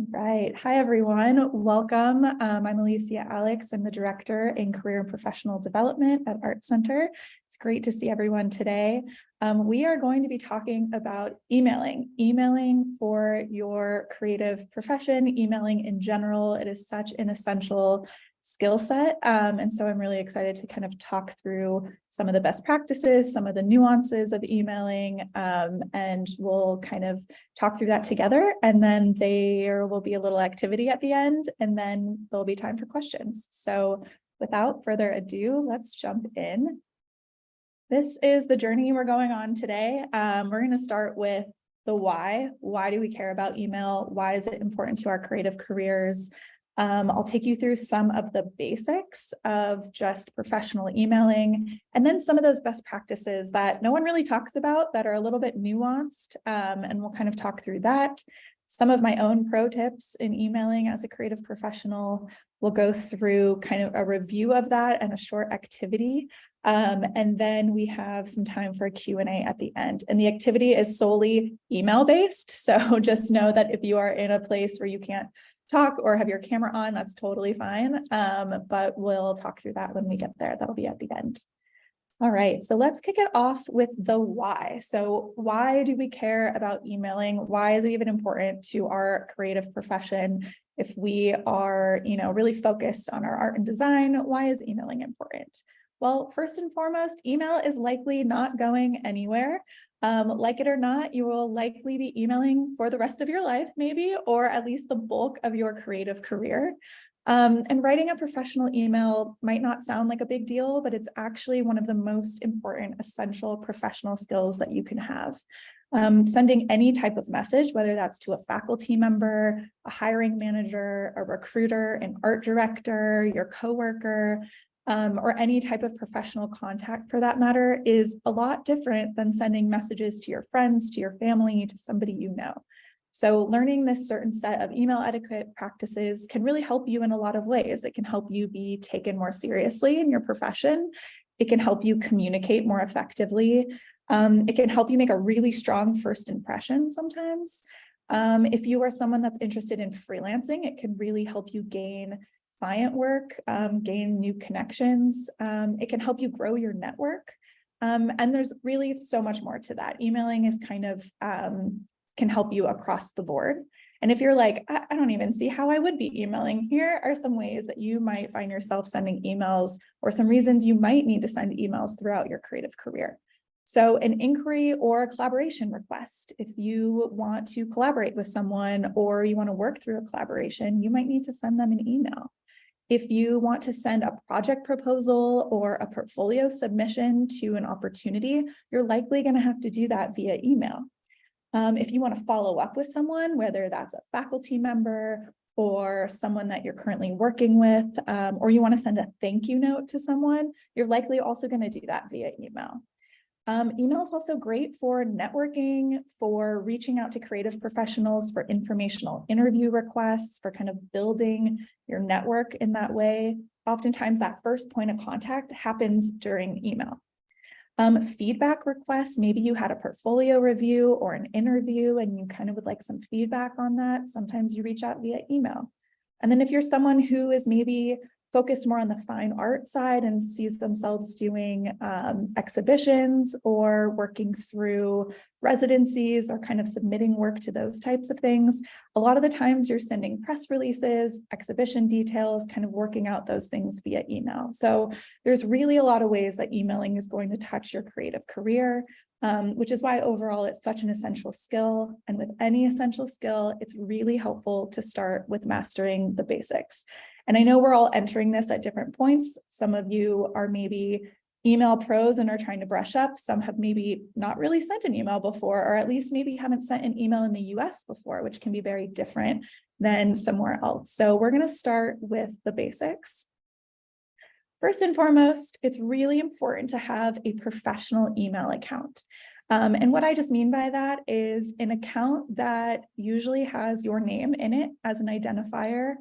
Right. Hi, everyone. Welcome. I'm Alicia Alex. I'm the Director in Career and Professional Development at Art Center. It's great to see everyone today. We are going to be talking about emailing for your creative profession, emailing in general. It is such an essential skill set. And so I'm really excited to kind of talk through some of the best practices, some of the nuances of emailing, and we'll kind of talk through that together. And then there will be a little activity at the end, and then there'll be time for questions. So without further ado, let's jump in. This is the journey we're going on today. We're going to start with the why. Why do we care about email? Why is it important to our creative careers? I'll take you through some of the basics of just professional emailing, and then some of those best practices that no one really talks about that are a little bit nuanced, and we'll kind of talk through that. Some of my own pro tips in emailing as a creative professional. We'll go through kind of a review of that and a short activity. And then we have some time for a Q&A at the end. And the activity is solely email based. So just know that if you are in a place where you can't talk or have your camera on, that's totally fine. But we'll talk through that when we get there. That'll be at the end. All right, so let's kick it off with the why. So why do we care about emailing? Why is it even important to our creative profession? If we are, really focused on our art and design, why is emailing important? Well, first and foremost, email is likely not going anywhere. Like it or not, you will likely be emailing for the rest of your life, maybe, or at least the bulk of your creative career. And writing a professional email might not sound like a big deal, but it's actually one of the most important, essential professional skills that you can have. Sending any type of message, whether that's to a faculty member, a hiring manager, a recruiter, an art director, your coworker, or any type of professional contact for that matter, is a lot different than sending messages to your friends, to your family, to somebody you know. So learning this certain set of email etiquette practices can really help you in a lot of ways. It can help you be taken more seriously in your profession. It can help you communicate more effectively. It can help you make a really strong first impression sometimes. If you are someone that's interested in freelancing, it can really help you gain client work, gain new connections. It can help you grow your network. And there's really so much more to that. Emailing is kind of can help you across the board. And if you're like, I don't even see how I would be emailing, here are some ways that you might find yourself sending emails, or some reasons you might need to send emails throughout your creative career. So an inquiry or a collaboration request. If you want to collaborate with someone or you want to work through a collaboration, you might need to send them an email. If you want to send a project proposal or a portfolio submission to an opportunity, you're likely going to have to do that via email. If you want to follow up with someone, whether that's a faculty member or someone that you're currently working with, or you want to send a thank you note to someone, you're likely also going to do that via email. Email is also great for networking, for reaching out to creative professionals, for informational interview requests, for kind of building your network in that way. Oftentimes that first point of contact happens during email. Feedback requests, maybe you had a portfolio review or an interview and you kind of would like some feedback on that. Sometimes you reach out via email. And then if you're someone who is maybe focused more on the fine art side and sees themselves doing exhibitions or working through residencies or kind of submitting work to those types of things, a lot of the times you're sending press releases, exhibition details, kind of working out those things via email. So there's really a lot of ways that emailing is going to touch your creative career, which is why overall it's such an essential skill. And with any essential skill, it's really helpful to start with mastering the basics. And I know we're all entering this at different points. Some of you are maybe email pros and are trying to brush up. Some have maybe not really sent an email before, or at least maybe haven't sent an email in the US before, which can be very different than somewhere else. So we're going to start with the basics. First and foremost, it's really important to have a professional email account. And what I just mean by that is an account that usually has your name in it as an identifier.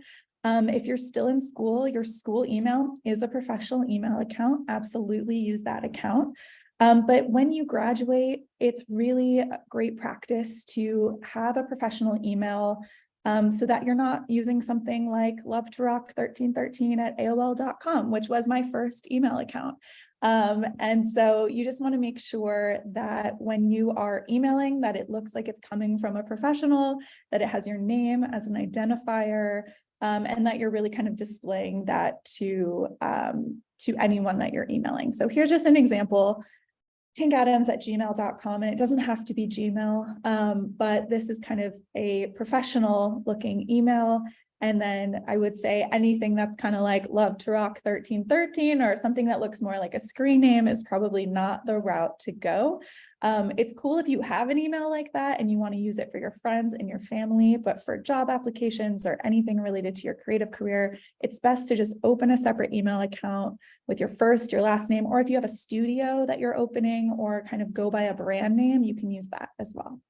If you're still in school, your school email is a professional email account. Absolutely use that account. But when you graduate, it's really a great practice to have a professional email so that you're not using something like lovetorock1313@aol.com, which was my first email account. And so you just want to make sure that when you are emailing, that it looks like it's coming from a professional, that it has your name as an identifier, and that you're really kind of displaying that to anyone that you're emailing. So here's just an example. tinkadams@gmail.com, and it doesn't have to be Gmail, but this is kind of a professional looking email. And then I would say anything that's kind of like Love to Rock 1313 or something that looks more like a screen name is probably not the route to go. It's cool if you have an email like that and you want to use it for your friends and your family, but for job applications or anything related to your creative career, it's best to just open a separate email account with your first, your last name, or if you have a studio that you're opening or kind of go by a brand name, you can use that as well.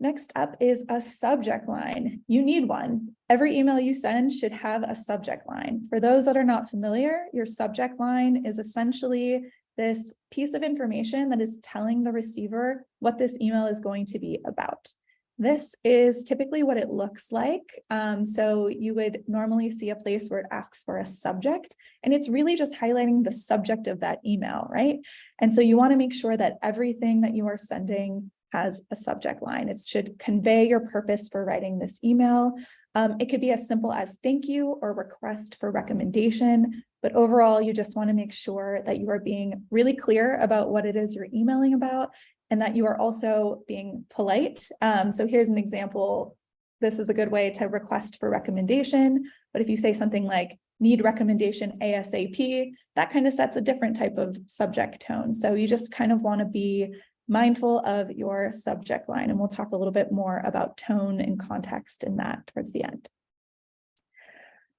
Next up is a subject line. You need one. Every email you send should have a subject line. For those that are not familiar, your subject line is essentially this piece of information that is telling the receiver what this email is going to be about. This is typically what it looks like. So you would normally see a place where it asks for a subject, and it's really just highlighting the subject of that email, right? And so you want to make sure that everything that you are sending has a subject line. It should convey your purpose for writing this email. It could be as simple as thank you or request for recommendation, but overall, you just want to make sure that you are being really clear about what it is you're emailing about and that you are also being polite. So here's an example. This is a good way to request for recommendation, but if you say something like need recommendation ASAP, that kind of sets a different type of subject tone. So you just kind of want to be mindful of your subject line, and we'll talk a little bit more about tone and context in that towards the end.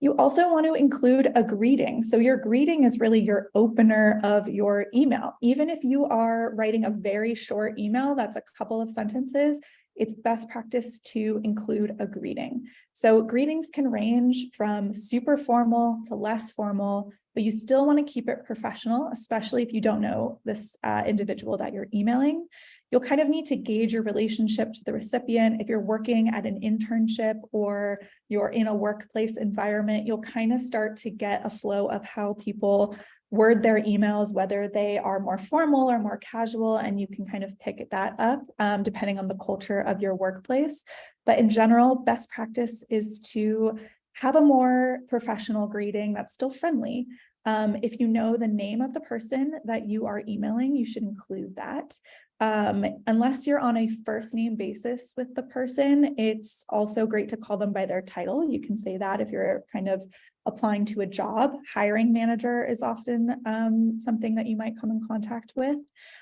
You also want to include a greeting. So your greeting is really your opener of your email. Even if you are writing a very short email, that's a couple of sentences, it's best practice to include a greeting. So greetings can range from super formal to less formal, but you still want to keep it professional, especially if you don't know this individual that you're emailing. You'll kind of need to gauge your relationship to the recipient. If you're working at an internship or you're in a workplace environment, you'll kind of start to get a flow of how people word their emails, whether they are more formal or more casual, and you can kind of pick that up depending on the culture of your workplace. But in general, best practice is to have a more professional greeting that's still friendly. If you know the name of the person that you are emailing, you should include that. Unless you're on a first name basis with the person, it's also great to call them by their title. You can say that if you're kind of applying to a job. Hiring manager is often something that you might come in contact with.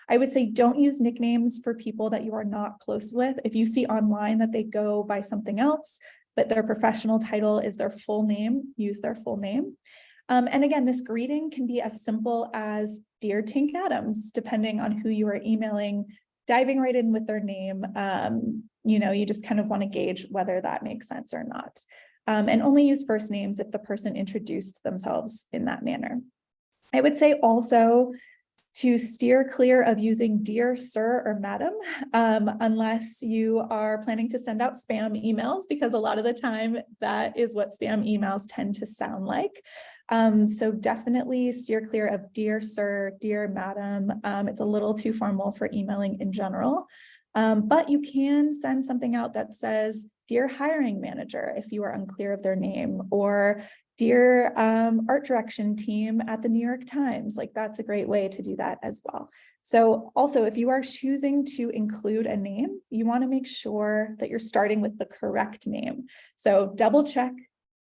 I would say don't use nicknames for people that you are not close with. If you see online that they go by something else, but their professional title is their full name, use their full name. And again, this greeting can be as simple as Dear Tink Adams, depending on who you are emailing, diving right in with their name. You just kind of want to gauge whether that makes sense or not. And only use first names if the person introduced themselves in that manner. I would say also to steer clear of using dear sir or madam, unless you are planning to send out spam emails, because a lot of the time that is what spam emails tend to sound like. So definitely steer clear of dear sir, dear madam. It's a little too formal for emailing in general, but you can send something out that says, dear hiring manager, if you are unclear of their name, or dear art direction team at the New York Times. Like that's a great way to do that as well. So also, if you are choosing to include a name, you want to make sure that you're starting with the correct name. So double check,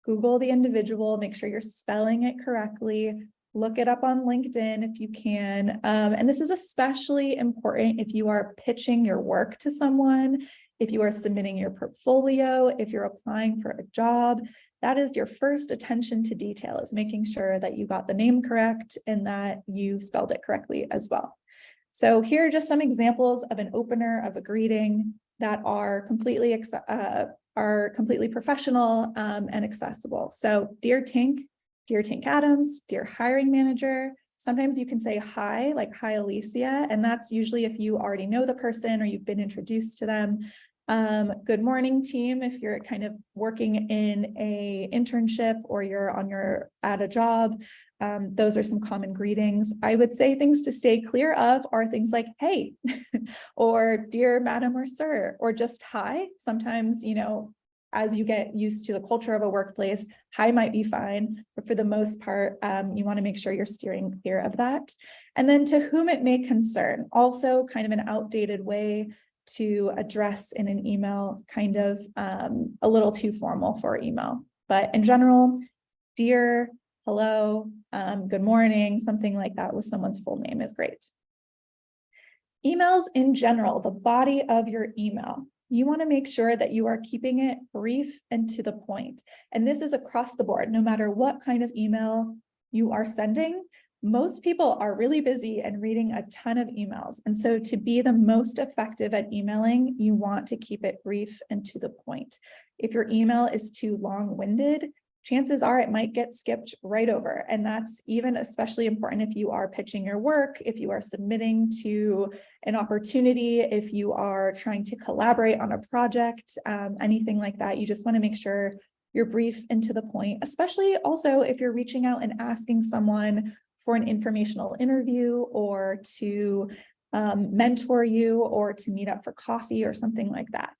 Google the individual, make sure you're spelling it correctly, look it up on LinkedIn if you can. And this is especially important if you are pitching your work to someone, if you are submitting your portfolio, if you're applying for a job. That is your first attention to detail, is making sure that you got the name correct and that you spelled it correctly as well. So here are just some examples of an opener of a greeting that are completely professional and accessible. So Dear Tink Adams, dear hiring manager. Sometimes you can say hi, like hi Alicia, and that's usually if you already know the person or you've been introduced to them. Good morning, team. If you're kind of working in a internship or you're at a job, those are some common greetings. I would say things to stay clear of are things like, hey, or dear madam or sir, or just hi. Sometimes, as you get used to the culture of a workplace, hi might be fine, but for the most part, you want to make sure you're steering clear of that. And then to whom it may concern, also kind of an outdated way to address in an email, kind of a little too formal for email. But in general, dear, hello, good morning, something like that with someone's full name is great. Emails in general, the body of your email, you want to make sure that you are keeping it brief and to the point. And this is across the board, no matter what kind of email you are sending. Most people are really busy and reading a ton of emails. And so to be the most effective at emailing, you want to keep it brief and to the point. If your email is too long-winded, chances are it might get skipped right over. And that's even especially important if you are pitching your work, if you are submitting to an opportunity, if you are trying to collaborate on a project, anything like that. You just want to make sure you're brief and to the point, especially also if you're reaching out and asking someone for an informational interview or to mentor you or to meet up for coffee or something like that.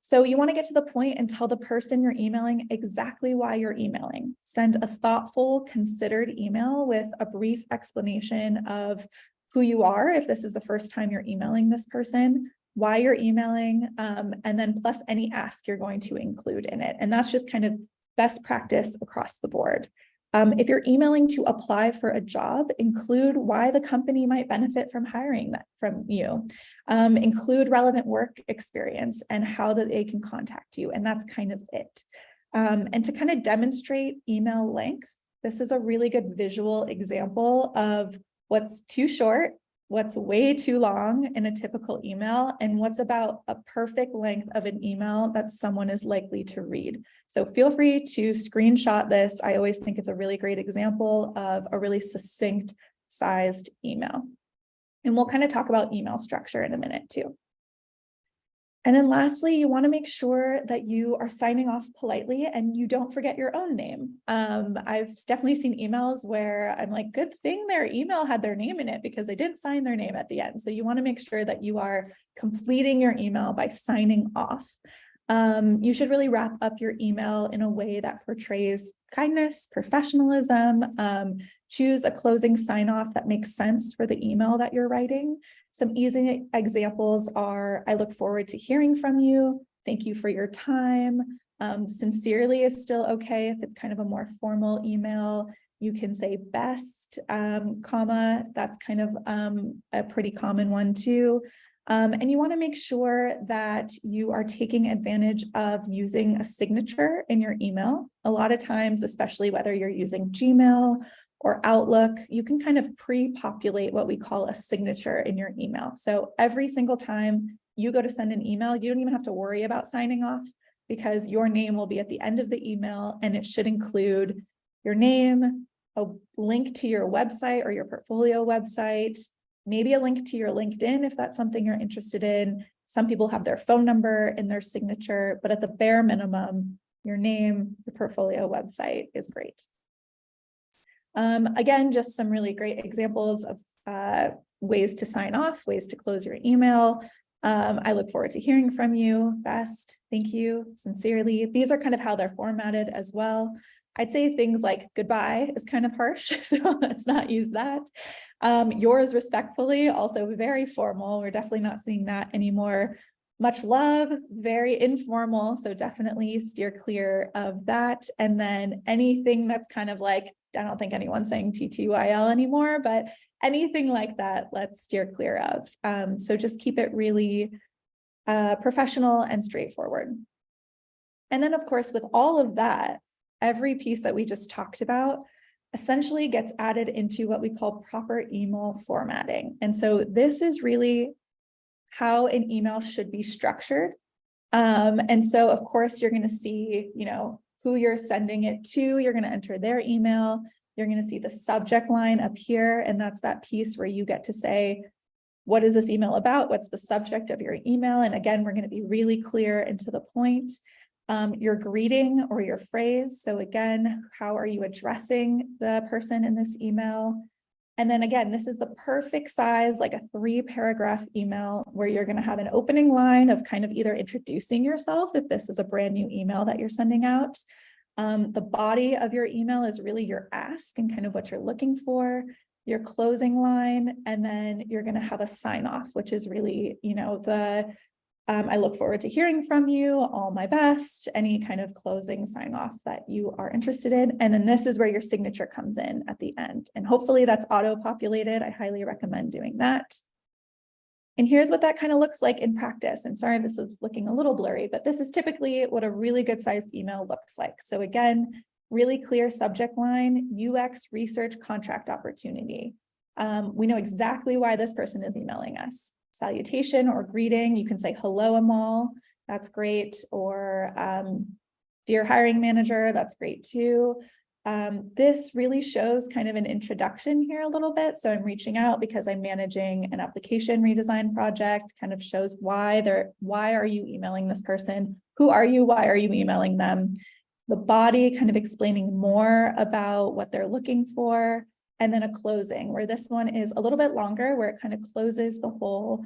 So you want to get to the point and tell the person you're emailing exactly why you're emailing. Send a thoughtful, considered email with a brief explanation of who you are, if this is the first time you're emailing this person, why you're emailing, and then plus any ask you're going to include in it. And that's just kind of best practice across the board. If you're emailing to apply for a job, include why the company might benefit from hiring that from you. Include relevant work experience and how that they can contact you. And that's kind of it. And to kind of demonstrate email length, this is a really good visual example of what's too short, what's way too long in a typical email, and what's about a perfect length of an email that someone is likely to read. So feel free to screenshot this. I always think it's a really great example of a really succinct sized email. And we'll kind of talk about email structure in a minute too. And then lastly, you want to make sure that you are signing off politely and you don't forget your own name. I've definitely seen emails where I'm like, good thing their email had their name in it because they didn't sign their name at the end. So you want to make sure that you are completing your email by signing off. You should really wrap up your email in a way that portrays kindness, professionalism. Choose a closing sign off that makes sense for the email that you're writing. Some easy examples are, I look forward to hearing from you. Thank you for your time. Sincerely is still okay if it's kind of a more formal email. You can say best, comma, that's kind of a pretty common one too. And you want to make sure that you are taking advantage of using a signature in your email. A lot of times, especially whether you're using Gmail or Outlook, you can kind of pre-populate what we call a signature in your email. So every single time you go to send an email, you don't even have to worry about signing off because your name will be at the end of the email and it should include your name, a link to your website or your portfolio website, maybe a link to your LinkedIn if that's something you're interested in. Some people have their phone number in their signature, but at the bare minimum, your name, your portfolio website is great. Again, just some really great examples of ways to sign off, ways to close your email. I look forward to hearing from you. Best, thank you, sincerely. These are kind of how they're formatted as well. I'd say things like goodbye is kind of harsh, so let's not use that. Yours respectfully, also very formal. We're definitely not seeing that anymore. Much love, very informal, so definitely steer clear of that. And then anything that's kind of like, I don't think anyone's saying TTYL anymore, but anything like that, let's steer clear of. So just keep it really professional and straightforward. And then of course, with all of that, every piece that we just talked about essentially gets added into what we call proper email formatting. And so this is really how an email should be structured. And so of course, you're going to see, who you're sending it to. You're going to enter their email. You're going to see the subject line up here. And that's that piece where you get to say, what is this email about? What's the subject of your email? And again, we're going to be really clear and to the point. Your greeting or your phrase. So again, how are you addressing the person in this email? And then again, this is the perfect size, like a 3-paragraph email where you're going to have an opening line of kind of either introducing yourself if this is a brand new email that you're sending out. The body of your email is really your ask and kind of what you're looking for, your closing line, and then you're going to have a sign off, which is really, I look forward to hearing from you, all my best, any kind of closing sign off that you are interested in. And then this is where your signature comes in at the end. And hopefully that's auto-populated. I highly recommend doing that. And here's what that kind of looks like in practice. And sorry, this is looking a little blurry, but this is typically what a really good sized email looks like. So again, really clear subject line, UX research contract opportunity. We know exactly why this person is emailing us. Salutation or greeting, you can say hello Amal, that's great, or dear hiring manager, that's great too. This really shows kind of an introduction here a little bit. So I'm reaching out because I'm managing an application redesign project, kind of shows why are you emailing this person? Who are you? Why are you emailing them? The body kind of explaining more about what they're looking for. And then a closing where this one is a little bit longer, where it kind of closes the whole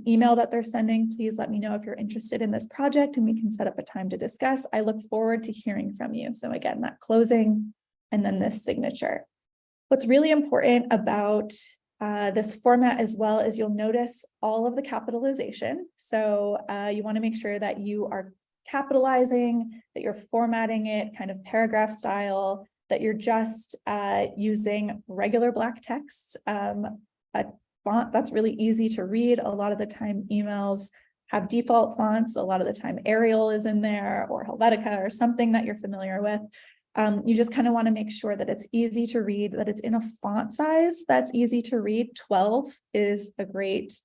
email that they're sending. Please let me know if you're interested in this project and we can set up a time to discuss. I look forward to hearing from you. So again, that closing and then this signature. What's really important about this format as well is you'll notice all of the capitalization. So you want to make sure that you are capitalizing, that you're formatting it kind of paragraph style, that you're just using regular black text, a font that's really easy to read. A lot of the time emails have default fonts. A lot of the time Arial is in there or Helvetica or something that you're familiar with. You just kind of want to make sure that it's easy to read, that it's in a font size that's easy to read. 12 is a great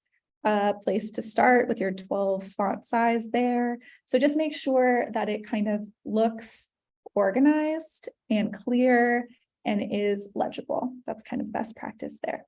place to start with your 12 font size there. So just make sure that it kind of looks organized and clear and is legible. That's kind of best practice there.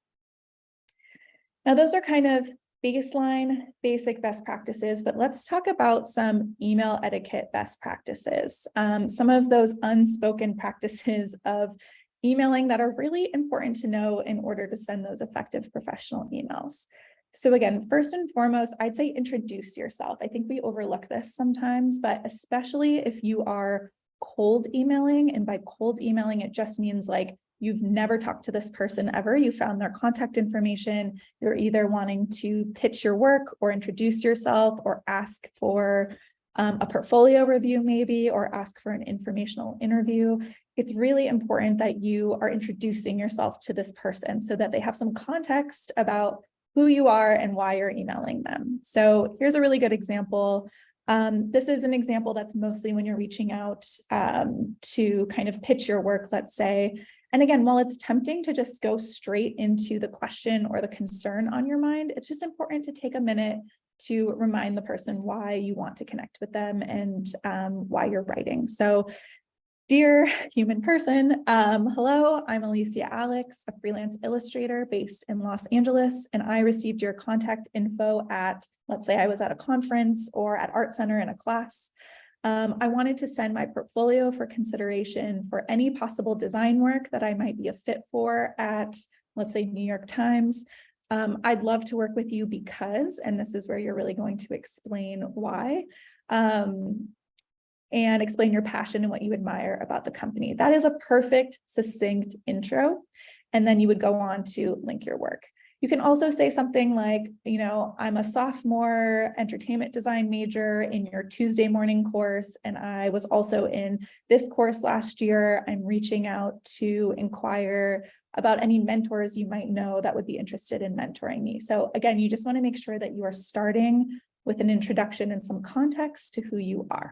Now, those are kind of baseline, basic best practices, but let's talk about some email etiquette best practices. Some of those unspoken practices of emailing that are really important to know in order to send those effective professional emails. So again, first and foremost, I'd say introduce yourself. I think we overlook this sometimes, but especially if you are cold emailing, and by cold emailing, it just means like you've never talked to this person ever. You found their contact information. You're either wanting to pitch your work or introduce yourself or ask for a portfolio review maybe, or ask for an informational interview. It's really important that you are introducing yourself to this person so that they have some context about who you are and why you're emailing them. So here's a really good example. This is an example that's mostly when you're reaching out to kind of pitch your work, let's say. And again, while it's tempting to just go straight into the question or the concern on your mind, it's just important to take a minute to remind the person why you want to connect with them and why you're writing. So, dear human person, hello, I'm Alicia Alex, a freelance illustrator based in Los Angeles, and I received your contact info at, let's say I was at a conference or at Art Center in a class. I wanted to send my portfolio for consideration for any possible design work that I might be a fit for at, let's say, New York Times. I'd love to work with you because, and this is where you're really going to explain why, and explain your passion and what you admire about the company. That is a perfect, succinct intro. And then you would go on to link your work. You can also say something like, you know, I'm a sophomore entertainment design major in your Tuesday morning course, and I was also in this course last year. I'm reaching out to inquire about any mentors you might know that would be interested in mentoring me. So again, you just want to make sure that you are starting with an introduction and some context to who you are.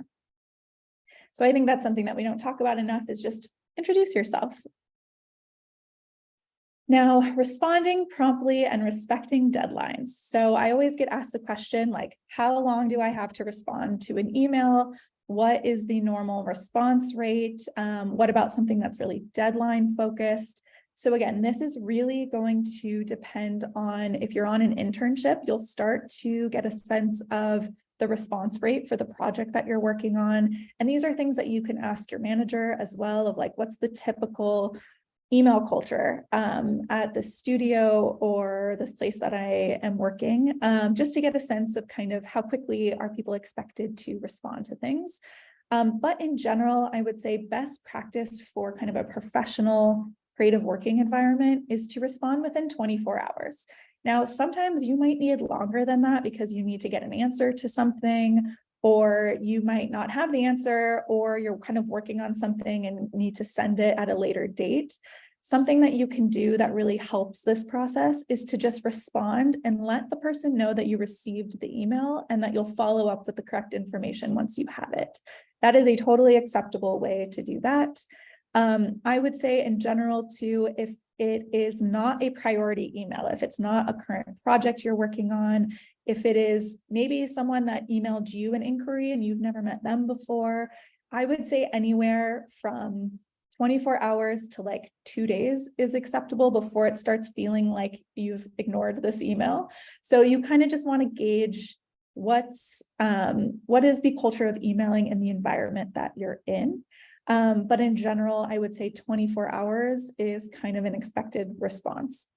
So I think that's something that we don't talk about enough, is just introduce yourself. Now, responding promptly and respecting deadlines. So I always get asked the question, like, how long do I have to respond to an email? What is the normal response rate? What about something that's really deadline focused? So again, this is really going to depend on if you're on an internship, you'll start to get a sense of the response rate for the project that you're working on. And these are things that you can ask your manager as well, of like, what's the typical email culture at the studio or this place that I am working, just to get a sense of kind of how quickly are people expected to respond to things. But in general, I would say best practice for kind of a professional creative working environment is to respond within 24 hours. Now, sometimes you might need longer than that because you need to get an answer to something, or you might not have the answer, or you're kind of working on something and need to send it at a later date. Something that you can do that really helps this process is to just respond and let the person know that you received the email and that you'll follow up with the correct information once you have it. That is a totally acceptable way to do that. I would say in general too, if it is not a priority email, if it's not a current project you're working on, if it is maybe someone that emailed you an inquiry and you've never met them before, I would say anywhere from 24 hours to like 2 days is acceptable before it starts feeling like you've ignored this email. So you kind of just want to gauge what is the culture of emailing in the environment that you're in. But in general, I would say 24 hours is kind of an expected response.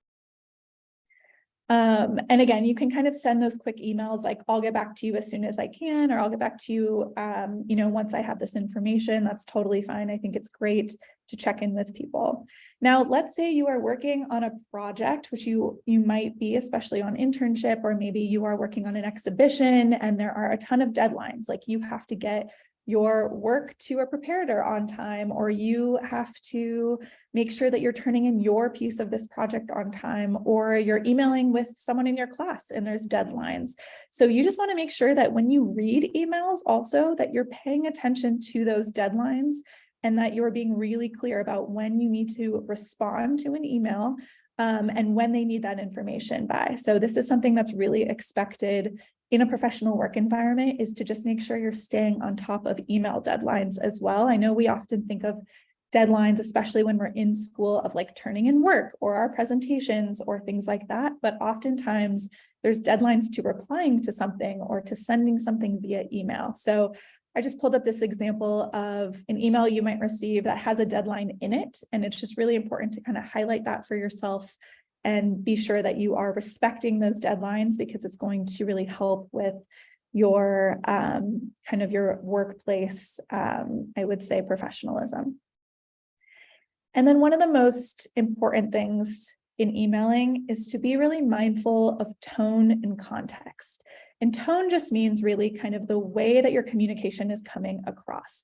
And again, you can kind of send those quick emails like, I'll get back to you as soon as I can, or I'll get back to you, once I have this information. That's totally fine. I think it's great to check in with people. Now, let's say you are working on a project, which you might be, especially on internship, or maybe you are working on an exhibition and there are a ton of deadlines, like you have to get your work to a preparator on time, or you have to make sure that you're turning in your piece of this project on time, or you're emailing with someone in your class and there's deadlines. So you just want to make sure that when you read emails also that you're paying attention to those deadlines and that you're being really clear about when you need to respond to an email and when they need that information by. So this is something that's really expected in a professional work environment, is to just make sure you're staying on top of email deadlines as well. I know we often think of deadlines, especially when we're in school, of like turning in work or our presentations or things like that. But oftentimes there's deadlines to replying to something or to sending something via email. So I just pulled up this example of an email you might receive that has a deadline in it. And it's just really important to kind of highlight that for yourself and be sure that you are respecting those deadlines, because it's going to really help with your kind of your workplace, I would say, professionalism. And then one of the most important things in emailing is to be really mindful of tone and context. And tone just means really kind of the way that your communication is coming across.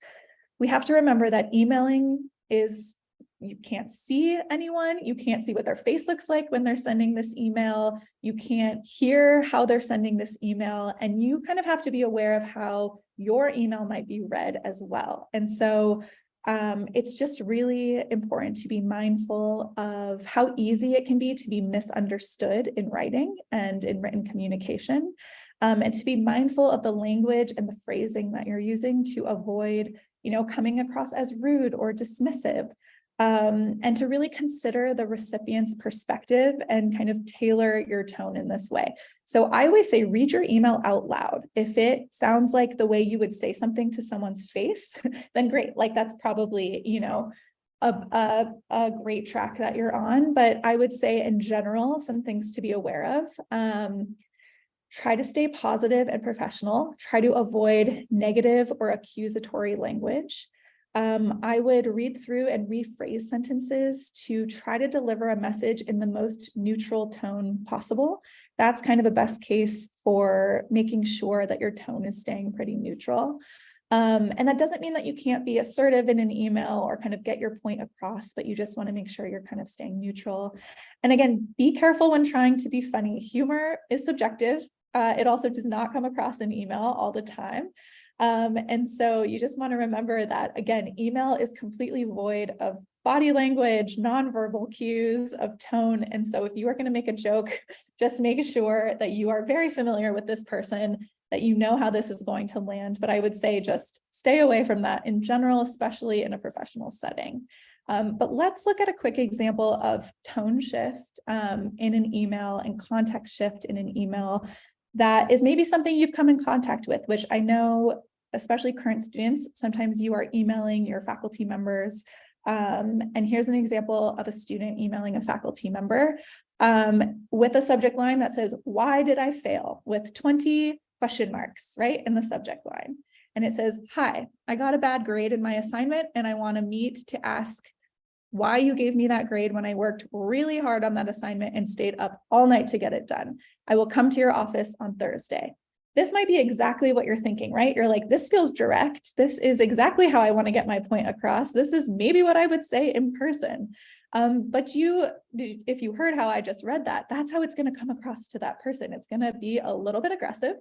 We have to remember that emailing is, you can't see anyone, you can't see what their face looks like when they're sending this email, you can't hear how they're sending this email, and you kind of have to be aware of how your email might be read as well. And so it's just really important to be mindful of how easy it can be to be misunderstood in writing and in written communication, and to be mindful of the language and the phrasing that you're using to avoid, coming across as rude or dismissive. And to really consider the recipient's perspective and kind of tailor your tone in this way. So I always say, read your email out loud. If it sounds like the way you would say something to someone's face, then great. Like that's probably, a great track that you're on. But I would say in general, some things to be aware of. Try to stay positive and professional. Try to avoid negative or accusatory language. I would read through and rephrase sentences to try to deliver a message in the most neutral tone possible. That's kind of a best case for making sure that your tone is staying pretty neutral. And that doesn't mean that you can't be assertive in an email or kind of get your point across, but you just want to make sure you're kind of staying neutral. And again, be careful when trying to be funny. Humor is subjective. It also does not come across in email all the time. And so you just want to remember that, again, email is completely void of body language, nonverbal cues, of tone. And so if you are going to make a joke, just make sure that you are very familiar with this person, that you know how this is going to land. But I would say just stay away from that in general, especially in a professional setting. But let's look at a quick example of tone shift in an email and context shift in an email that is maybe something you've come in contact with, which I know, especially current students, sometimes you are emailing your faculty members. And here's an example of a student emailing a faculty member with a subject line that says, "Why did I fail?" with 20 question marks, right, in the subject line. And it says, "Hi, I got a bad grade in my assignment and I want to meet to ask why you gave me that grade when I worked really hard on that assignment and stayed up all night to get it done. I will come to your office on Thursday." This might be exactly what you're thinking, right? You're like, this feels direct. This is exactly how I want to get my point across. This is maybe what I would say in person. But if you heard how I just read that, that's how it's going to come across to that person. It's going to be a little bit aggressive.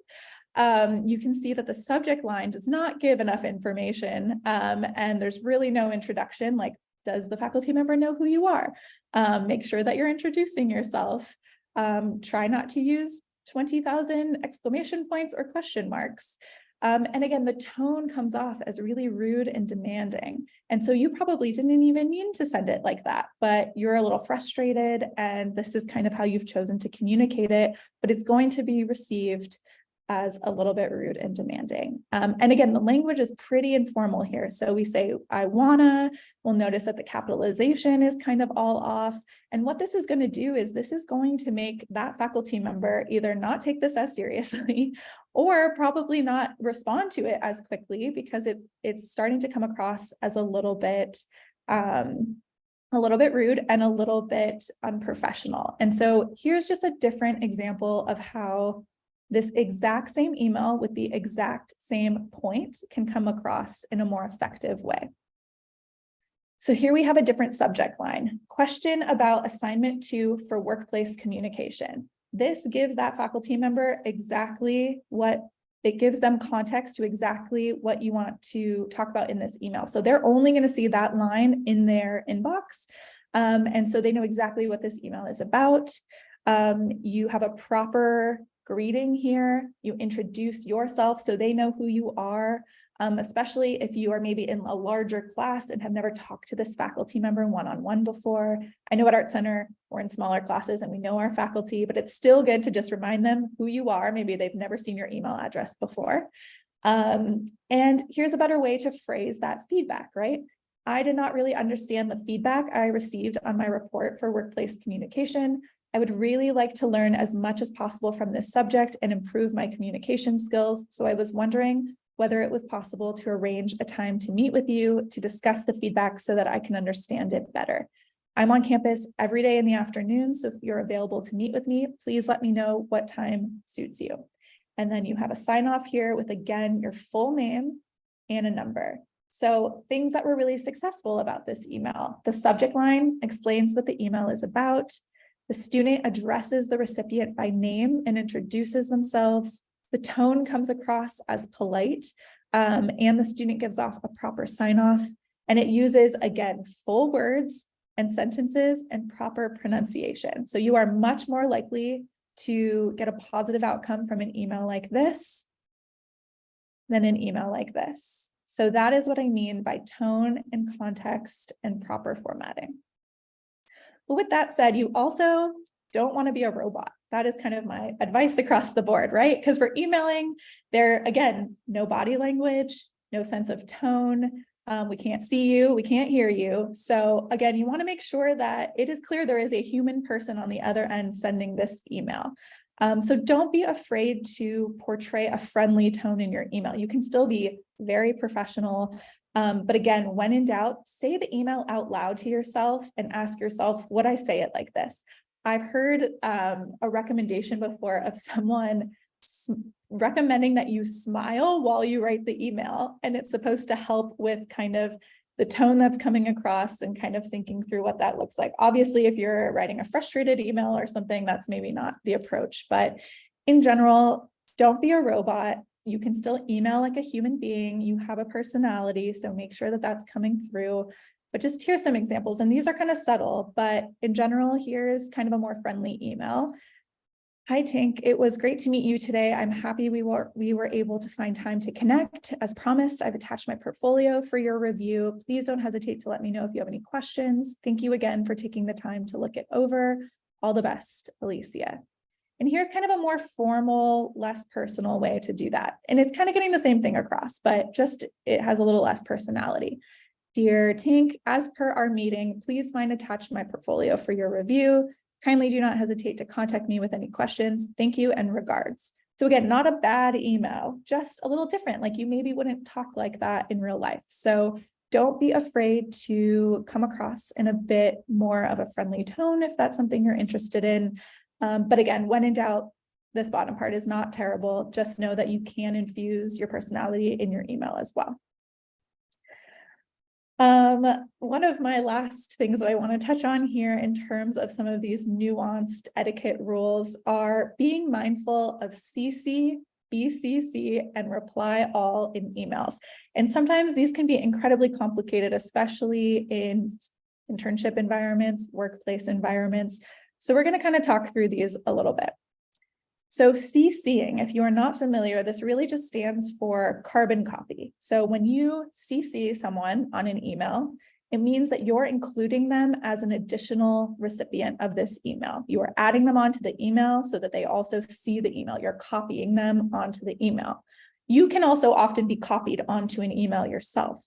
You can see that the subject line does not give enough information, and there's really no introduction, like, does the faculty member know who you are? Make sure that you're introducing yourself. Try not to use 20,000 exclamation points or question marks. And again, the tone comes off as really rude and demanding. And so you probably didn't even mean to send it like that, but you're a little frustrated and this is kind of how you've chosen to communicate it, but it's going to be received as a little bit rude and demanding. And again, the language is pretty informal here. So we say, "I wanna," we'll notice that the capitalization is kind of all off. And what this is going to do is this is going to make that faculty member either not take this as seriously or probably not respond to it as quickly because it's starting to come across as a little bit rude and a little bit unprofessional. And so here's just a different example of how this exact same email with the exact same point can come across in a more effective way. So here we have a different subject line. "Question about assignment 2 for workplace communication." This gives that faculty member exactly what, it gives them context to exactly what you want to talk about in this email. So they're only going to see that line in their inbox. And so they know exactly what this email is about. You have a proper greeting here. You introduce yourself so they know who you are, especially if you are maybe in a larger class and have never talked to this faculty member one-on-one before. I know at Art Center, we're in smaller classes and we know our faculty, but it's still good to just remind them who you are. Maybe they've never seen your email address before. And here's a better way to phrase that feedback, right? "I did not really understand the feedback I received on my report for workplace communication. I would really like to learn as much as possible from this subject and improve my communication skills. So I was wondering whether it was possible to arrange a time to meet with you to discuss the feedback so that I can understand it better. I'm on campus every day in the afternoon, so if you're available to meet with me, please let me know what time suits you." And then you have a sign off here with, again, your full name and a number. So things that were really successful about this email: the subject line explains what the email is about. The student addresses the recipient by name and introduces themselves. The tone comes across as polite, and the student gives off a proper sign off. And it uses, again, full words and sentences and proper pronunciation. So you are much more likely to get a positive outcome from an email like this than an email like this. So that is what I mean by tone and context and proper formatting. But with that said, you also don't want to be a robot. That is kind of my advice across the board, right? Because for emailing, there, again, no body language, no sense of tone. We can't see you, we can't hear you. So again, you want to make sure that it is clear there is a human person on the other end sending this email. So don't be afraid to portray a friendly tone in your email. You can still be very professional. But again, when in doubt, say the email out loud to yourself and ask yourself, would I say it like this? I've heard a recommendation before of someone recommending that you smile while you write the email, and it's supposed to help with kind of the tone that's coming across and kind of thinking through what that looks like. Obviously, if you're writing a frustrated email or something, that's maybe not the approach, but in general, don't be a robot. You can still email like a human being. You have a personality, so make sure that that's coming through. But just here's some examples, and these are kind of subtle, but in general, here's kind of a more friendly email. Hi, Tink. It was great to meet you today. I'm happy we were able to find time to connect. As promised, I've attached my portfolio for your review. Please don't hesitate to let me know if you have any questions. Thank you again for taking the time to look it over. All the best, Alicia. And here's kind of a more formal, less personal way to do that. And it's kind of getting the same thing across, but just it has a little less personality. Dear Tink, as per our meeting, please find attached my portfolio for your review. Kindly do not hesitate to contact me with any questions. Thank you and regards. So again, not a bad email, just a little different. Like you maybe wouldn't talk like that in real life. So don't be afraid to come across in a bit more of a friendly tone if that's something you're interested in. But again, when in doubt, this bottom part is not terrible. Just know that you can infuse your personality in your email as well. One of my last things that I want to touch on here in terms of some of these nuanced etiquette rules are being mindful of CC, BCC, and reply all in emails. And sometimes these can be incredibly complicated, especially in internship environments, workplace environments. So we're going to kind of talk through these a little bit. So CCing, if you are not familiar, this really just stands for carbon copy. So when you CC someone on an email, it means that you're including them as an additional recipient of this email. You are adding them onto the email so that they also see the email. You're copying them onto the email. You can also often be copied onto an email yourself.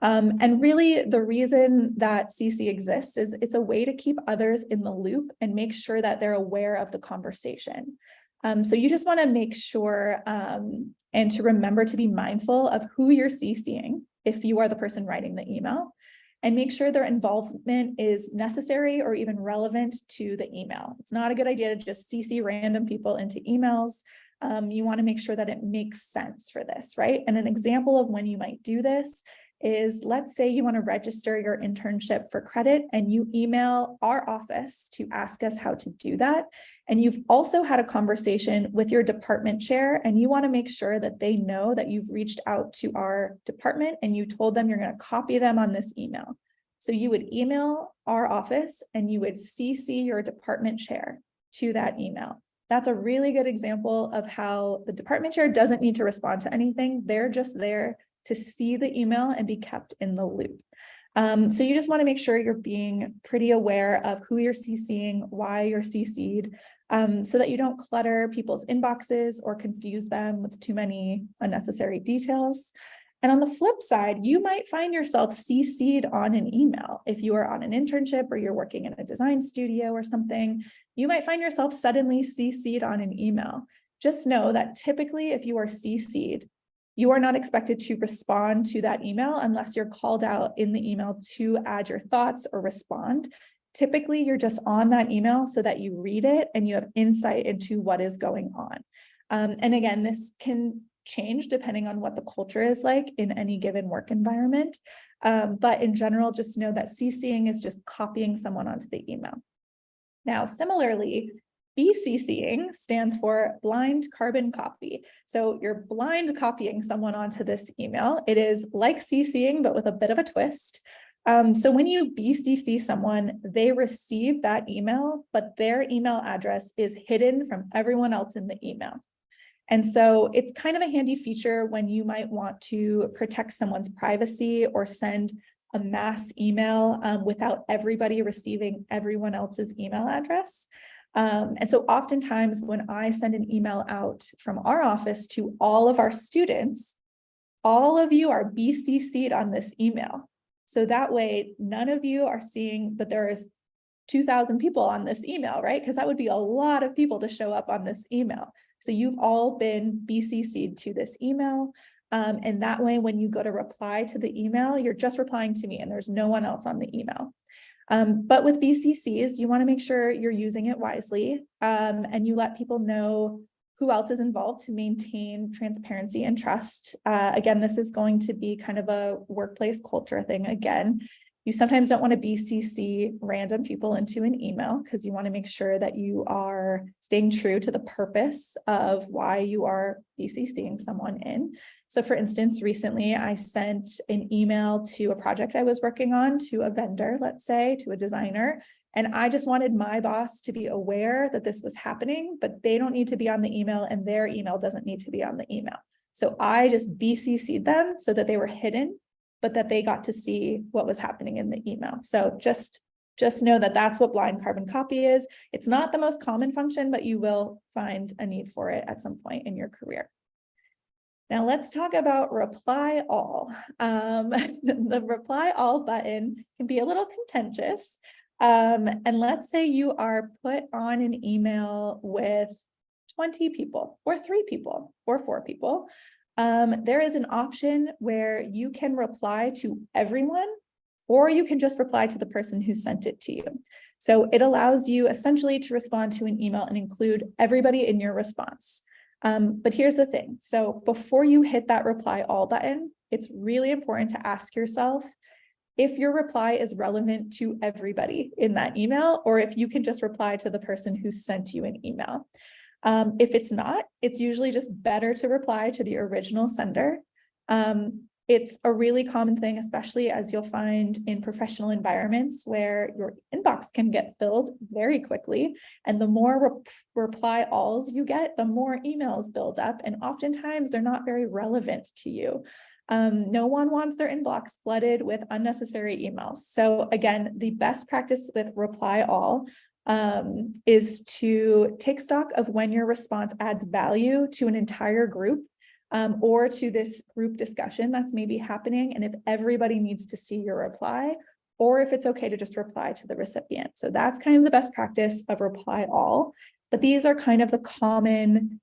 And really the reason that CC exists is it's a way to keep others in the loop and make sure that they're aware of the conversation. So you just want to make sure and to remember to be mindful of who you're CCing if you are the person writing the email, and make sure their involvement is necessary or even relevant to the email. It's not a good idea to just CC random people into emails. You want to make sure that it makes sense for this, right? And an example of when you might do this is, let's say you want to register your internship for credit and you email our office to ask us how to do that. And you've also had a conversation with your department chair and you want to make sure that they know that you've reached out to our department and you told them you're going to copy them on this email. So you would email our office and you would CC your department chair to that email. That's a really good example of how the department chair doesn't need to respond to anything. They're just there to see the email and be kept in the loop. So you just want to make sure you're being pretty aware of who you're CCing, why you're CC'd, so that you don't clutter people's inboxes or confuse them with too many unnecessary details. And on the flip side, you might find yourself CC'd on an email. If you are on an internship or you're working in a design studio or something, you might find yourself suddenly CC'd on an email. Just know that typically if you are CC'd, you are not expected to respond to that email unless you're called out in the email to add your thoughts or respond. Typically, you're just on that email so that you read it and you have insight into what is going on. And again, this can change depending on what the culture is like in any given work environment. But in general, just know that CCing is just copying someone onto the email. Now, similarly, BCCing stands for blind carbon copy. So you're blind copying someone onto this email. It is like CCing, but with a bit of a twist. So when you BCC someone, they receive that email, but their email address is hidden from everyone else in the email. And so it's kind of a handy feature when you might want to protect someone's privacy or send a mass email without everybody receiving everyone else's email address. And so oftentimes when I send an email out from our office to all of our students, all of you are BCC'd on this email. So that way, none of you are seeing that there is 2,000 people on this email, right? Because that would be a lot of people to show up on this email. So you've all been BCC'd to this email. And that way, when you go to reply to the email, you're just replying to me and there's no one else on the email. But with BCCs, you want to make sure you're using it wisely and you let people know who else is involved to maintain transparency and trust. Again, this is going to be kind of a workplace culture thing. Again, you sometimes don't want to BCC random people into an email because you want to make sure that you are staying true to the purpose of why you are BCCing someone in. So for instance, recently I sent an email to a project I was working on to a vendor, let's say, to a designer, And I just wanted my boss to be aware that this was happening, but they don't need to be on the email and their email doesn't need to be on the email. So I just BCC'd them so that they were hidden, but that they got to see what was happening in the email. So just know that that's what blind carbon copy is. It's not the most common function, but you will find a need for it at some point in your career. Now let's talk about reply all. The reply all button can be a little contentious. And let's say you are put on an email with 20 people or 3 people or 4 people. There is an option where you can reply to everyone, or you can just reply to the person who sent it to you. So it allows you essentially to respond to an email and include everybody in your response. But here's the thing. So before you hit that reply all button, it's really important to ask yourself if your reply is relevant to everybody in that email, or if you can just reply to the person who sent you an email. If it's not, it's usually just better to reply to the original sender. It's a really common thing, especially as you'll find in professional environments where your inbox can get filled very quickly. And the more reply alls you get, the more emails build up. And oftentimes they're not very relevant to you. No one wants their inbox flooded with unnecessary emails. So again, the best practice with reply all is to take stock of when your response adds value to an entire group. Or to this group discussion that's maybe happening, and if everybody needs to see your reply, or if it's okay to just reply to the recipient. So that's kind of the best practice of reply all, but these are kind of the common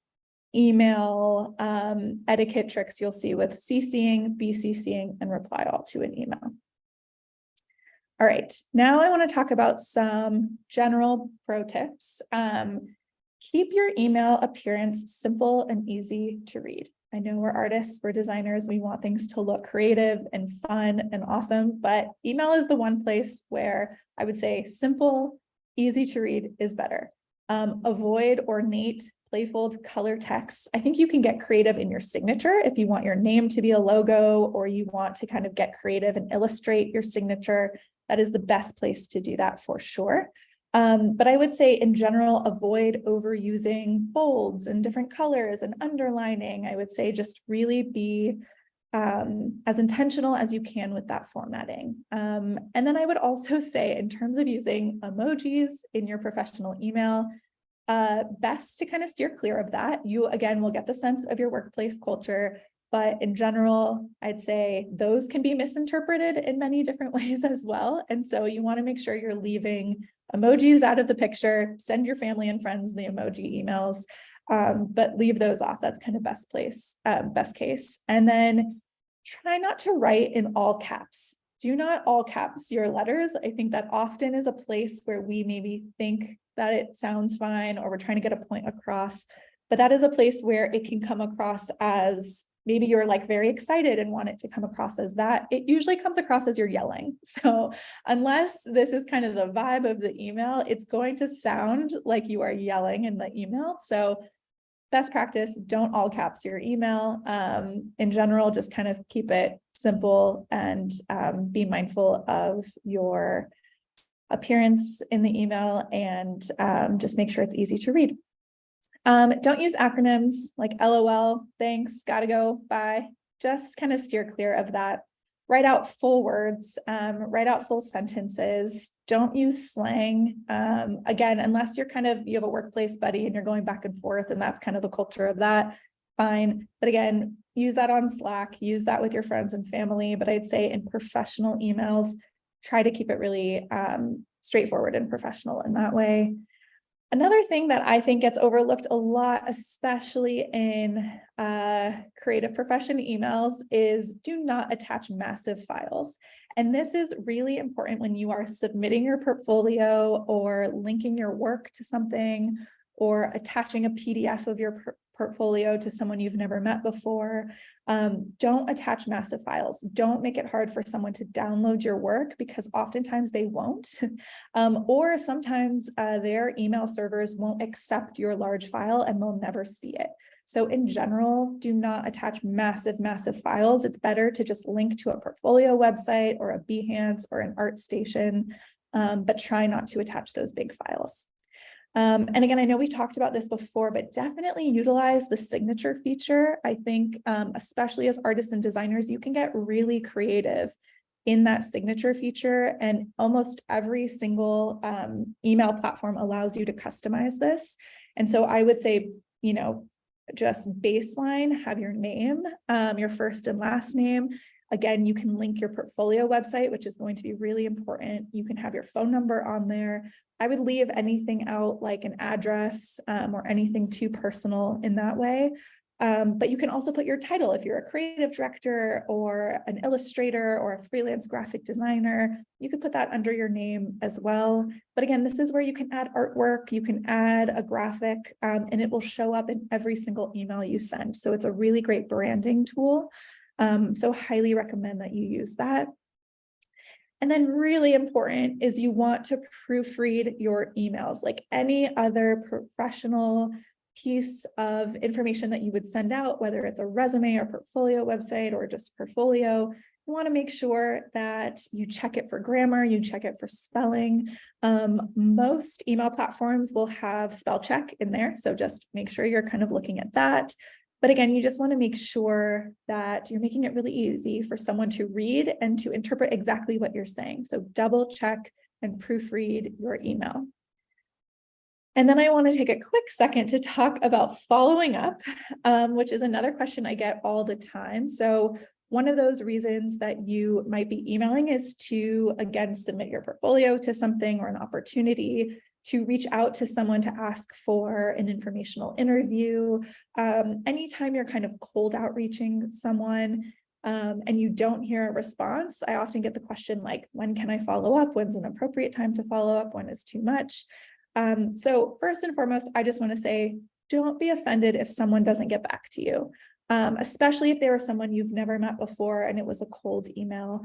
email etiquette tricks you'll see with CCing, BCCing, and reply all to an email. All right, now I want to talk about some general pro tips. Keep your email appearance simple and easy to read. I know we're artists, we're designers, we want things to look creative and fun and awesome, but email is the one place where I would say simple, easy to read is better. Avoid ornate, playful color text. I think you can get creative in your signature if you want your name to be a logo, or you want to kind of get creative and illustrate your signature. That is the best place to do that for sure. But I would say in general, avoid overusing bolds and different colors and underlining. I would say just really be as intentional as you can with that formatting. And then I would also say in terms of using emojis in your professional email, best to kind of steer clear of that. You, again, will get the sense of your workplace culture. But in general, I'd say those can be misinterpreted in many different ways as well. And so you want to make sure you're leaving emojis out of the picture. Send your family and friends the emoji emails, but leave those off. That's kind of best case. And then try not to write in all caps. Do not all caps your letters. I think that often is a place where we maybe think that it sounds fine, or we're trying to get a point across, but that is a place where it can come across as maybe you're like very excited and want it to come across as that. It usually comes across as you're yelling. So unless this is kind of the vibe of the email, it's going to sound like you are yelling in the email. So best practice, don't all caps your email. In general, just kind of keep it simple and be mindful of your appearance in the email, and just make sure it's easy to read. Don't use acronyms like LOL, thanks, gotta go, bye. Just kind of steer clear of that. Write out full words, write out full sentences. Don't use slang. Again, unless you have a workplace buddy and you're going back and forth and that's kind of the culture of that, fine. But again, use that on Slack, use that with your friends and family. But I'd say in professional emails, try to keep it really straightforward and professional in that way. Another thing that I think gets overlooked a lot, especially in creative profession emails, is do not attach massive files. And this is really important when you are submitting your portfolio or linking your work to something, or attaching a PDF of your portfolio to someone you've never met before. Don't attach massive files. Don't make it hard for someone to download your work, because oftentimes they won't. Or sometimes their email servers won't accept your large file and they'll never see it. So in general, do not attach massive files. It's better to just link to a portfolio website or a Behance or an ArtStation. but try not to attach those big files. And again, I know we talked about this before, but definitely utilize the signature feature. I think, especially as artists and designers, you can get really creative in that signature feature, and almost every single email platform allows you to customize this. And so I would say, just baseline, have your name, your first and last name. Again, you can link your portfolio website, which is going to be really important. You can have your phone number on there. I would leave anything out like an address or anything too personal in that way. But you can also put your title if you're a creative director or an illustrator or a freelance graphic designer. You could put that under your name as well. But again, this is where you can add artwork, you can add a graphic, and it will show up in every single email you send. So it's a really great branding tool. So highly recommend that you use that. And then really important is you want to proofread your emails like any other professional piece of information that you would send out, whether it's a resume or portfolio website or just portfolio. You want to make sure that you check it for grammar, you check it for spelling. Most email platforms will have spell check in there, so just make sure you're kind of looking at that. But again, you just want to make sure that you're making it really easy for someone to read and to interpret exactly what you're saying. So double check and proofread your email. And then I want to take a quick second to talk about following up, which is another question I get all the time. So one of those reasons that you might be emailing is to, again, submit your portfolio to something or an opportunity, to reach out to someone to ask for an informational interview. Anytime you're kind of cold outreaching someone and you don't hear a response, I often get the question like, when can I follow up? When's an appropriate time to follow up? When is too much? So first and foremost, I just want to say, don't be offended if someone doesn't get back to you, especially if they were someone you've never met before and it was a cold email.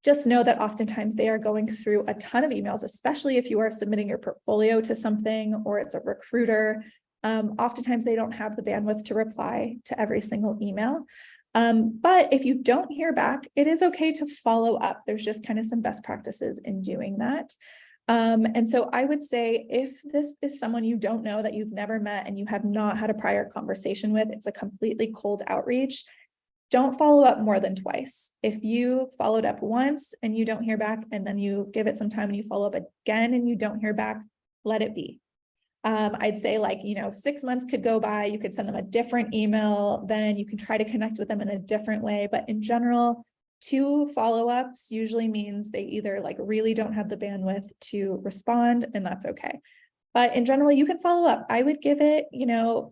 Just know that oftentimes they are going through a ton of emails, especially if you are submitting your portfolio to something or it's a recruiter. Oftentimes they don't have the bandwidth to reply to every single email. But if you don't hear back, it is okay to follow up. There's just kind of some best practices in doing that. And so I would say if this is someone you don't know, that you've never met and you have not had a prior conversation with, it's a completely cold outreach. Don't follow up more than twice. If you followed up once and you don't hear back, and then you give it some time and you follow up again and you don't hear back, let it be. I'd say 6 months could go by. You could send them a different email, then you can try to connect with them in a different way. But in general, 2 follow-ups usually means they either really don't have the bandwidth to respond, and that's okay. But in general, you can follow up. I would give it,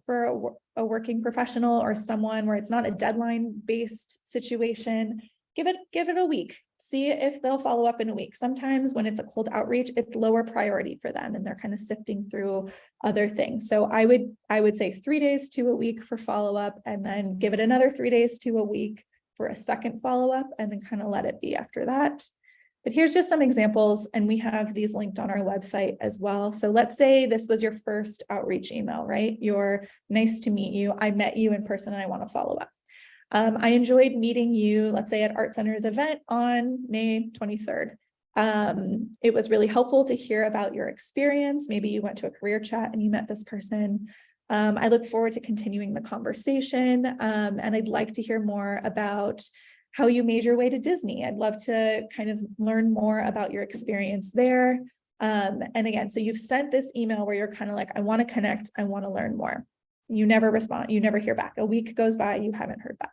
for a working professional or someone where it's not a deadline-based situation, give it a week. See if they'll follow up in a week. Sometimes when it's a cold outreach, it's lower priority for them and they're kind of sifting through other things. So I would say 3 days to a week for follow-up, and then give it another 3 days to a week for a second follow-up, and then kind of let it be after that. But here's just some examples, and we have these linked on our website as well. So let's say this was your first outreach email, right? You're nice to meet you. I met you in person and I want to follow up. I enjoyed meeting you, let's say at Art Center's event on May 23rd. It was really helpful to hear about your experience. Maybe you went to a career chat and you met this person. I look forward to continuing the conversation, and I'd like to hear more about how you made your way to Disney. I'd love to kind of learn more about your experience there. And again, so you've sent this email where you're kind of like, I want to connect, I want to learn more. You never respond, you never hear back. A week goes by, you haven't heard back.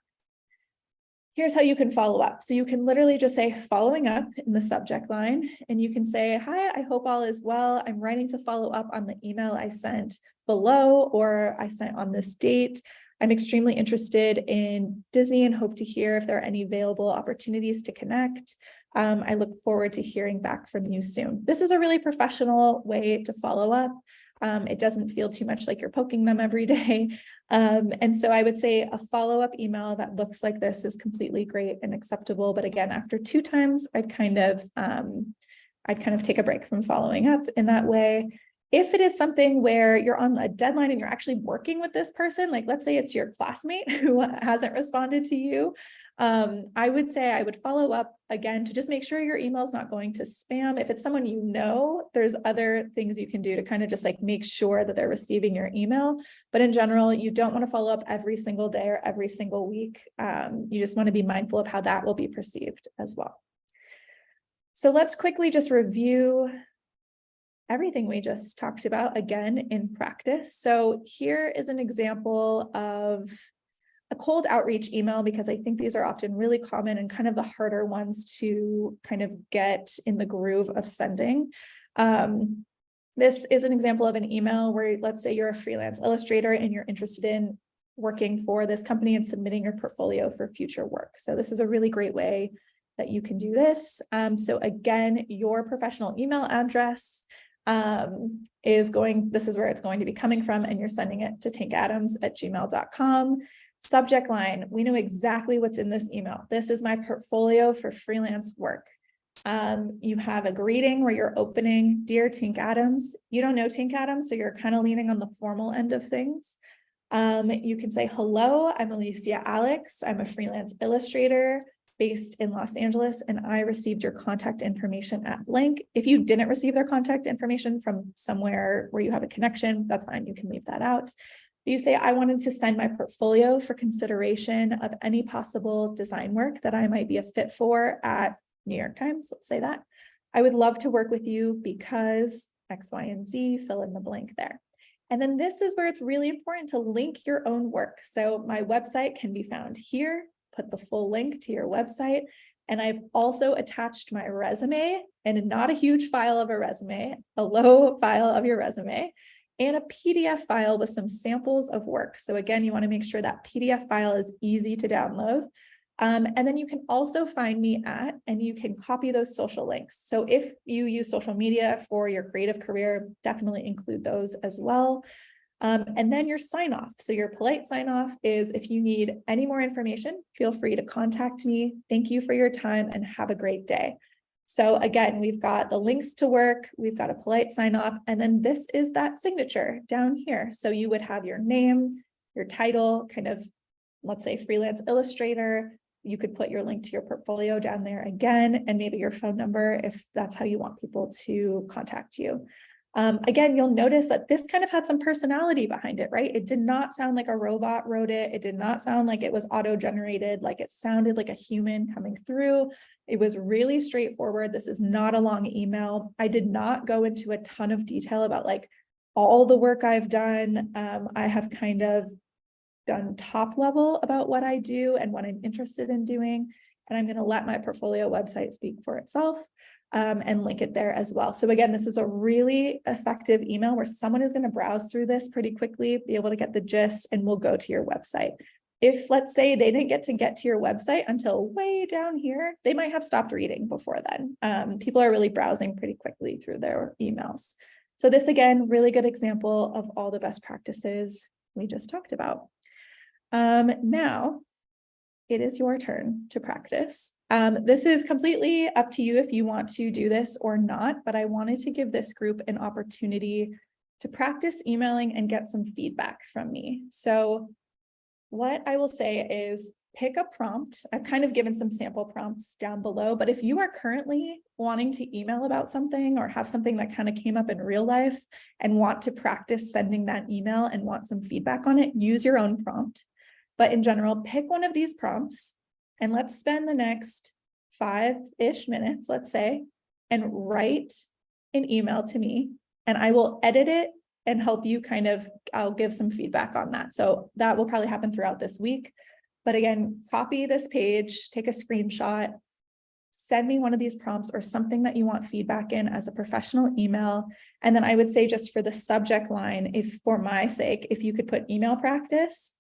Here's how you can follow up. So you can literally just say following up in the subject line, and you can say, hi, I hope all is well. I'm writing to follow up on the email I sent below, or I sent on this date. I'm extremely interested in Disney and hope to hear if there are any available opportunities to connect. I look forward to hearing back from you soon. This is a really professional way to follow up. It doesn't feel too much like you're poking them every day. And so I would say a follow-up email that looks like this is completely great and acceptable. But again, after 2 times, I'd kind of take a break from following up in that way. If it is something where you're on a deadline and you're actually working with this person, like let's say it's your classmate who hasn't responded to you, I would say I would follow up again to just make sure your email is not going to spam. If it's someone you know, there's other things you can do to kind of just like make sure that they're receiving your email. But in general, you don't want to follow up every single day or every single week. You just want to be mindful of how that will be perceived as well. So let's quickly just review everything we just talked about again in practice. So here is an example of a cold outreach email, because I think these are often really common and kind of the harder ones to kind of get in the groove of sending. This is an example of an email where, let's say you're a freelance illustrator and you're interested in working for this company and submitting your portfolio for future work. So this is a really great way that you can do this. So again, your professional email address this is where it's going to be coming from, and you're sending it to tankadams@gmail.com. Subject line, we know exactly what's in this email. This is my portfolio for freelance work. You have a greeting where you're opening, "Dear Tink Adams." You don't know Tink Adams, so you're kind of leaning on the formal end of things. You can say, "Hello, I'm Alicia Alex. I'm a freelance illustrator based in Los Angeles, and I received your contact information at blank." If you didn't receive their contact information from somewhere where you have a connection, that's fine. You can leave that out. You say, "I wanted to send my portfolio for consideration of any possible design work that I might be a fit for at New York Times." Let's say that. "I would love to work with you because X, Y, and Z," fill in the blank there. And then this is where it's really important to link your own work. So my website can be found here. Put the full link to your website. And I've also attached my resume, and not a huge file of a resume, a low file of your resume, and a PDF file with some samples of work. So again, you want to make sure that PDF file is easy to download. And then you can also find me and you can copy those social links. So if you use social media for your creative career, definitely include those as well. And then your sign off. So your polite sign off is, if you need any more information, feel free to contact me. Thank you for your time and have a great day. So again, we've got the links to work, we've got a polite sign off, and then this is that signature down here. So you would have your name, your title, kind of, let's say freelance illustrator. You could put your link to your portfolio down there again, and maybe your phone number if that's how you want people to contact you. Again, you'll notice that this kind of had some personality behind it, right? It did not sound like a robot wrote it. It did not sound like it was auto-generated. Like, it sounded like a human coming through. It was really straightforward. This is not a long email. I did not go into a ton of detail about like all the work I've done. I have kind of done top level about what I do and what I'm interested in doing. And I'm going to let my portfolio website speak for itself. And link it there as well. So again, this is a really effective email where someone is going to browse through this pretty quickly, be able to get the gist, and will go to your website. If, let's say, they didn't get to your website until way down here, they might have stopped reading before then. People are really browsing pretty quickly through their emails. So this, again, really good example of all the best practices we just talked about. Now, it is your turn to practice. This is completely up to you if you want to do this or not, but I wanted to give this group an opportunity to practice emailing and get some feedback from me. So what I will say is, pick a prompt. I've kind of given some sample prompts down below, but if you are currently wanting to email about something or have something that kind of came up in real life and want to practice sending that email and want some feedback on it, use your own prompt. But in general, pick one of these prompts and let's spend the next 5-ish minutes, let's say, and write an email to me, and I will edit it and help you I'll give some feedback on that. So that will probably happen throughout this week. But again, copy this page, take a screenshot, send me one of these prompts or something that you want feedback in as a professional email. And then I would say, just for the subject line, if for my sake, if you could put email practice,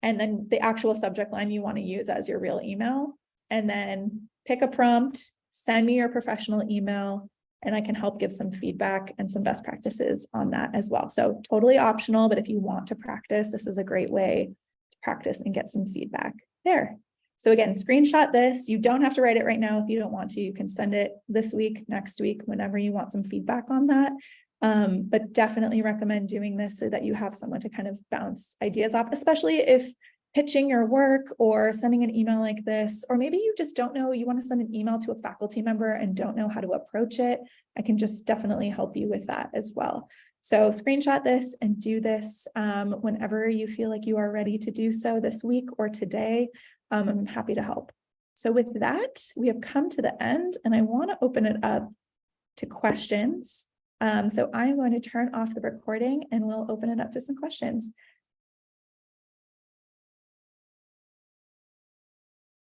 and then the actual subject line you want to use as your real email, and then pick a prompt, send me your professional email, and I can help give some feedback and some best practices on that as well. So totally optional, but if you want to practice, this is a great way to practice and get some feedback there. So again, screenshot this. You don't have to write it right now if you don't want to. You can send it this week, next week, whenever you want some feedback on that. But definitely recommend doing this so that you have someone to kind of bounce ideas off, especially if pitching your work or sending an email like this, or maybe you just don't know, you want to send an email to a faculty member and don't know how to approach it. I can just definitely help you with that as well. So screenshot this and do this whenever you feel like you are ready to do so this week or today. I'm happy to help. So with that, we have come to the end and I want to open it up to questions. So I'm going to turn off the recording and we'll open it up to some questions.